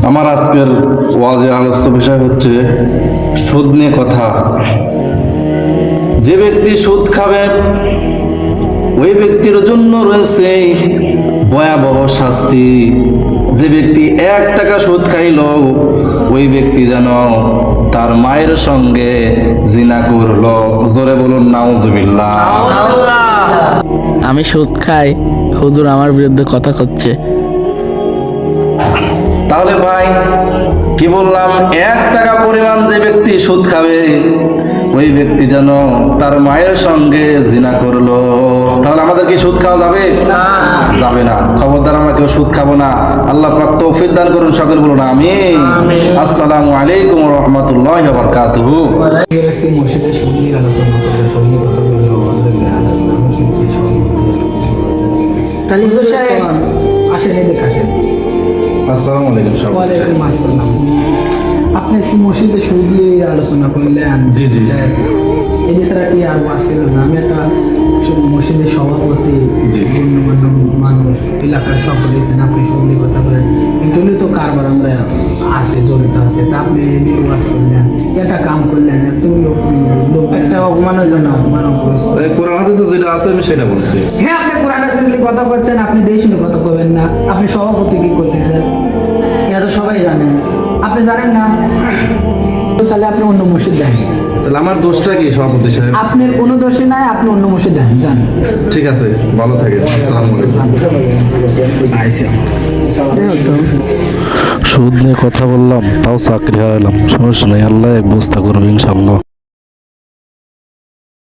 আমার আজকের ওয়াজের আলোচ্য বিষয় হচ্ছে সুদ নিয়ে কথা। যে ব্যক্তি সুদ খাবে ওই ব্যক্তির জন্য রয়েছে ভয়াবহ শাস্তি। যে ব্যক্তি 1 টাকা সুদ খাইল ওই ব্যক্তি যেন তার মায়ের সঙ্গে জিনা করলো। জোরে বলুন নাউজুবিল্লাহ। আমি সুদ খাই, হুজুর আমার বিরুদ্ধে কথা করছে। তাহলে ভাই কি বললাম, 1 টাকা পরিমাণ যে ব্যক্তি সুদ খাবে ওই ব্যক্তি যেন তার মায়ের সঙ্গে জিনা করলো। তাহলে আমাদের কি সুদ খাওয়া যাবে? যাবে না। খবরদার আমরা কেউ সুদ খাবো না। আল্লাহ পাক তৌফিক দান করুন। সকল বলুন আমিন। আসসালামু আলাইকুম ওয়া রাহমাতুল্লাহি ওয়া বারাকাতুহু। আসসালামু আলাইকুম সবাই। ওয়ালাইকুম আসসালাম। আপনি মসজিদে সুদ নিয়ে আলোচনা করলেন। জি, জি। এটি ছাড়া কি আর আসছিল না? আমি একটা মসজিদের সভাপতি, গণ্যমান্য মানুষ, এলাকার সকলে আপনি সুদ নিয়ে কথা বলেন। এগুলি তো কারবার আমরা আছে, জড়িত আছে। তা আপনি নিয়ে ওয়াজ করলেন, একটা কাম করলেন, এত লোক একটা অপমান হইল না? অপমান কোরআন হাদিসে যেটা আছে আমি সেটা বলছি। হ্যাঁ, আপনি কোরআন হাদিসে কথা বলছেন, আপনি দেশ নিয়ে কথা বলবেন না। আপনি সভাপতি কি করতেছেন এটা তো সবাই জানেন। আপনি জানেন না? তাহলে আপনি অন্য মসজিদ দেন। তাহলে আমার দোষটা কি সভাপতি সাহেব? আপনার কোনো দোষে নাই, আপনি অন্য মসজিদ দেন, জান। ঠিক আছে, ভালো থাকেন। আসসালামু আলাইকুম। সুদ নিয়ে কথা বললাম, তাও চাকরি হারালাম। সমস্যা নেই, আল্লাহ এক ব্যবস্থা করবে ইনশাল্লাহ।